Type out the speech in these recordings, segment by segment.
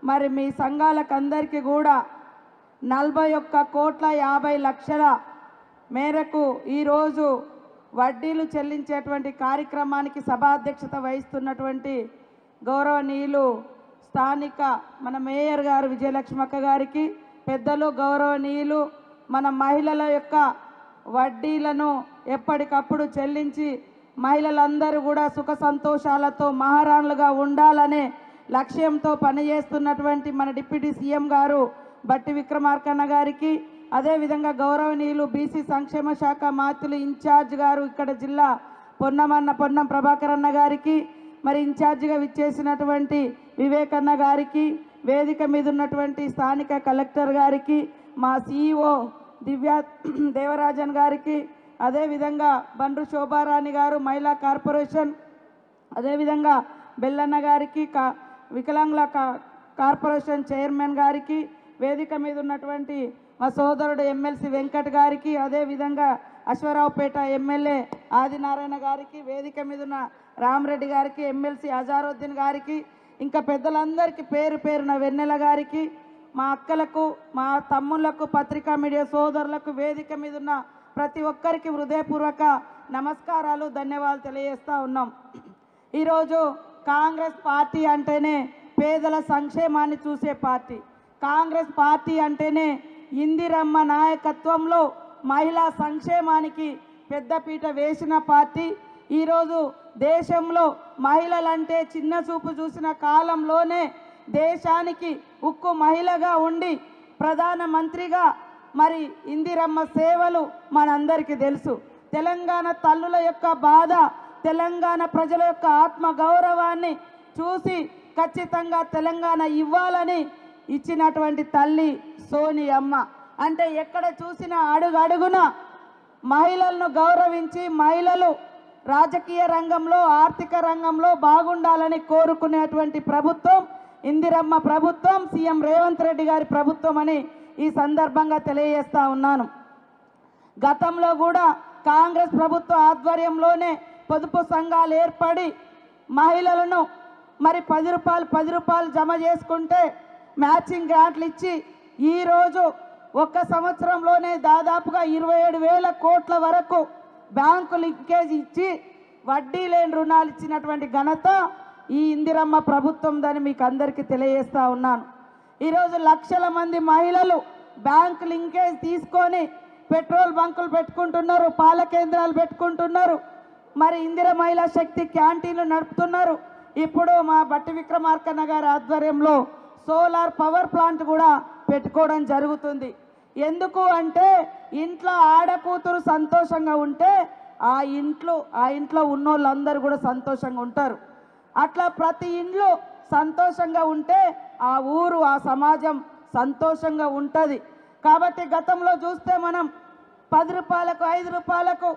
మరి మీ సంఘాలకు అందరికీ కూడా 41,50,00,000 మేరకు ఈరోజు వడ్డీలు చెల్లించేటువంటి కార్యక్రమానికి సభాధ్యక్షత వహిస్తున్నటువంటి గౌరవనీయులు స్థానిక మన మేయర్ గారు విజయలక్ష్మక్క గారికి, పెద్దలు గౌరవనీయులు మన మహిళల యొక్క వడ్డీలను ఎప్పటికప్పుడు చెల్లించి మహిళలందరూ కూడా సుఖ సంతోషాలతో మహారాణులుగా ఉండాలనే లక్ష్యంతో పనిచేస్తున్నటువంటి మన డిప్యూటీ సీఎం గారు బట్టి విక్రమార్కన్న గారికి, అదేవిధంగా గౌరవనీయులు బీసీ సంక్షేమ శాఖ మాతులు ఇన్ఛార్జ్ గారు ఇక్కడ జిల్లా పొన్నం ప్రభాకర్ అన్న గారికి, మరి ఇన్ఛార్జిగా విచ్చేసినటువంటి వివేకన్న గారికి, వేదిక మీద ఉన్నటువంటి స్థానిక కలెక్టర్ గారికి, మా సిఇఓ దివ్యా దేవరాజన్ గారికి, అదేవిధంగా బండ్రు శోభారాణి గారు మహిళా కార్పొరేషన్, అదేవిధంగా బెల్లన్న గారికి, వికలాంగుల కార్పొరేషన్ చైర్మన్ గారికి, వేదిక మీద ఉన్నటువంటి మా సోదరుడు ఎమ్మెల్సీ వెంకట్ గారికి, అదేవిధంగా అశ్వరావుపేట ఎమ్మెల్యే ఆదినారాయణ గారికి, వేదిక మీద ఉన్న రామరెడ్డి గారికి, ఎమ్మెల్సీ అజారుద్దీన్ గారికి, ఇంకా పెద్దలందరికీ పేరు పేరున వెన్నెల గారికి, మా అక్కలకు, మా తమ్ముళ్లకు, పత్రికా మీడియా సోదరులకు, వేదిక మీద ఉన్న ప్రతి ఒక్కరికి హృదయపూర్వక నమస్కారాలు, ధన్యవాదాలు తెలియజేస్తూ ఉన్నాం. ఈరోజు కాంగ్రెస్ పార్టీ అంటేనే పేదల సంక్షేమాన్ని చూసే పార్టీ. కాంగ్రెస్ పార్టీ అంటేనే ఇందిరమ్మ నాయకత్వంలో మహిళా సంక్షేమానికి పెద్దపీట వేసిన పార్టీ. ఈరోజు దేశంలో మహిళలంటే చిన్న చూపు చూసిన కాలంలోనే దేశానికి ఉక్కు మహిళగా ఉండి ప్రధానమంత్రిగా మరి ఇందిరమ్మ సేవలు మనందరికీ తెలుసు. తెలంగాణ తల్లుల యొక్క బాధ, తెలంగాణ ప్రజల యొక్క ఆత్మ గౌరవాన్ని చూసి ఖచ్చితంగా తెలంగాణ ఇవ్వాలని ఇచ్చినటువంటి తల్లి సోనియమ్మ. అంటే ఎక్కడ చూసినా అడుగడుగున మహిళలను గౌరవించి మహిళలు రాజకీయ రంగంలో, ఆర్థిక రంగంలో బాగుండాలని కోరుకునేటువంటి ప్రభుత్వం ఇందిరమ్మ ప్రభుత్వం, సీఎం రేవంత్ రెడ్డి గారి ప్రభుత్వం అని ఈ సందర్భంగా తెలియజేస్తా ఉన్నాను. గతంలో కూడా కాంగ్రెస్ ప్రభుత్వ ఆధ్వర్యంలోనే పొదుపు సంఘాలు ఏర్పడి మహిళలను మరి 10 రూపాయలు జమ చేసుకుంటే మ్యాచింగ్ గ్రాంట్లు ఇచ్చి ఈరోజు ఒక్క సంవత్సరంలోనే దాదాపుగా 27,000 కోట్ల వరకు బ్యాంకు లింకేజ్ ఇచ్చి వడ్డీ లేని రుణాలు ఇచ్చినటువంటి ఘనత ఈ ఇందిరమ్మ ప్రభుత్వం దాన్ని మీకు అందరికీ తెలియజేస్తా ఉన్నాను. ఈరోజు లక్షల మంది మహిళలు బ్యాంకు లింకేజ్ తీసుకొని పెట్రోల్ బంకులు పెట్టుకుంటున్నారు, పాల కేంద్రాలు పెట్టుకుంటున్నారు, మరి ఇందిర మహిళా శక్తి క్యాంటీన్లు నడుపుతున్నారు. ఇప్పుడు మా బట్టి విక్రమార్కన్న గారి ఆధ్వర్యంలో సోలార్ పవర్ ప్లాంట్ కూడా పెట్టుకోవడం జరుగుతుంది. ఎందుకు అంటే ఇంట్లో ఆడకూతురు సంతోషంగా ఉంటే ఆ ఇంట్లో ఉన్నోళ్ళందరూ కూడా సంతోషంగా ఉంటారు. అట్లా ప్రతి ఇంట్లో సంతోషంగా ఉంటే ఆ ఊరు, ఆ సమాజం సంతోషంగా ఉంటుంది. కాబట్టి గతంలో చూస్తే మనం 10 రూపాయలకు 5 రూపాయలకు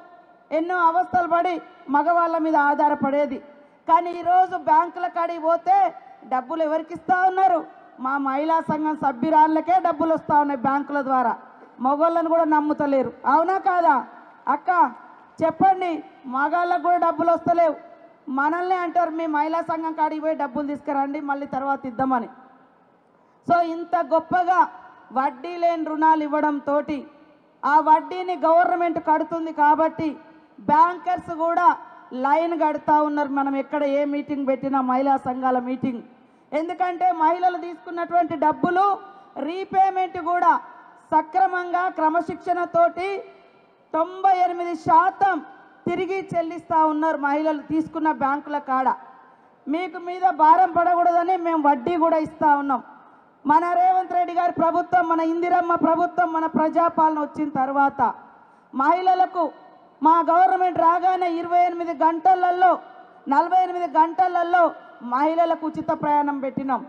ఎన్నో అవస్థలు పడి మగవాళ్ళ మీద ఆధారపడేది. కానీ ఈరోజు బ్యాంకుల కాడికి పోతే డబ్బులు ఎవరికి ఇస్తూ ఉన్నారు? మా మహిళా సంఘం సభ్యురాళ్ళకే డబ్బులు వస్తూ ఉన్నాయి బ్యాంకుల ద్వారా. మగవాళ్ళను కూడా నమ్ముతలేరు. అవునా కాదా అక్క? చెప్పండి. మగాళ్ళకు కూడా డబ్బులు వస్తలేవు. మనల్ని అంటారు మీ మహిళా సంఘం కాడికి పోయి డబ్బులు తీసుకురండి మళ్ళీ తర్వాత ఇద్దామని. సో ఇంత గొప్పగా వడ్డీ లేని రుణాలు ఇవ్వడంతో ఆ వడ్డీని గవర్నమెంట్ కడుతుంది కాబట్టి బ్యాంకర్స్ కూడా లైన్ కడుతూ ఉన్నారు. మనం ఎక్కడ ఏ మీటింగ్ పెట్టినా మహిళా సంఘాల మీటింగ్. ఎందుకంటే మహిళలు తీసుకున్నటువంటి డబ్బులు రీపేమెంట్ కూడా సక్రమంగా క్రమశిక్షణతోటి 98% తిరిగి చెల్లిస్తూ ఉన్నారు మహిళలు తీసుకున్న బ్యాంకుల కాడ. మీకు మీద భారం పడకూడదని మేము వడ్డీ కూడా ఇస్తూ ఉన్నాం. మన రేవంత్ రెడ్డి గారి ప్రభుత్వం, మన ఇందిరమ్మ ప్రభుత్వం, మన ప్రజాపాలన వచ్చిన తర్వాత మహిళలకు మా గవర్నమెంట్ రాగానే 28 గంటలలో 48 గంటలలో మహిళలకు ఉచిత ప్రయాణం పెట్టినాం.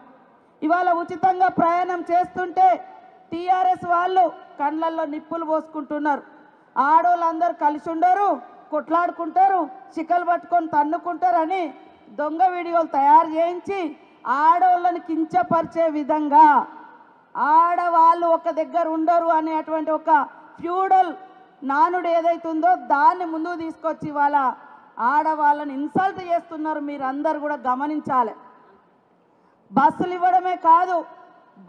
ఇవాళ ఉచితంగా ప్రయాణం చేస్తుంటే టీఆర్ఎస్ వాళ్ళు కళ్ళల్లో నిప్పులు పోసుకుంటున్నారు. ఆడోళ్ళందరూ కలిసి ఉండరు, కొట్లాడుకుంటారు, చిక్కలు పట్టుకొని తన్నుకుంటారని దొంగ వీడియోలు తయారు చేయించి ఆడవాళ్ళని కించపరిచే విధంగా ఆడవాళ్ళు ఒక దగ్గర ఉండరు అనేటువంటి ఒక ఫ్యూడల్ నానుడు ఏదైతుందో దాన్ని ముందుకు తీసుకొచ్చి వాళ్ళ ఆడవాళ్ళని ఇన్సల్ట్ చేస్తున్నారు. మీరందరూ కూడా గమనించాలి. బస్సులు ఇవ్వడమే కాదు,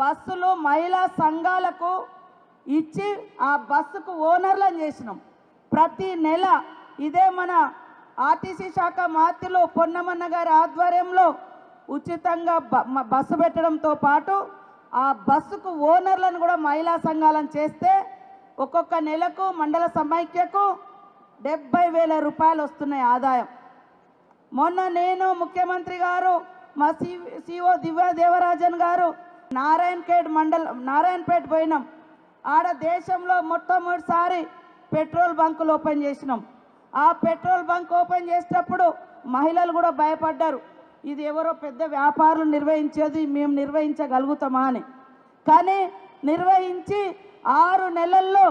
బస్సులు మహిళా సంఘాలకు ఇచ్చి ఆ బస్సుకు ఓనర్లను చేసినాం. ప్రతి నెల ఇదే మన ఆర్టీసీ శాఖ మంత్రులు పొన్నమన్న గారి ఆధ్వర్యంలో ఉచితంగా బస్సు పెట్టడంతో పాటు ఆ బస్సుకు ఓనర్లను కూడా మహిళా సంఘాలను చేస్తే ఒక్కొక్క నెలకు మండల సమైక్యకు 70,000 రూపాయలు వస్తున్నాయి ఆదాయం. మొన్న నేను ముఖ్యమంత్రి గారు మా సిఓ దివ్య దేవరాజన్ గారు నారాయణపేట పోయినాం. ఆడ దేశంలో మొట్టమొదటిసారి పెట్రోల్ బంకులు ఓపెన్ చేసినాం. ఆ పెట్రోల్ బంక్ ఓపెన్ చేసేటప్పుడు మహిళలు కూడా భయపడ్డారు, ఇది ఎవరో పెద్ద వ్యాపారులు నిర్వహించేది, మేము నిర్వహించగలుగుతామా అని. కానీ నిర్వహించి 6 నెలల్లో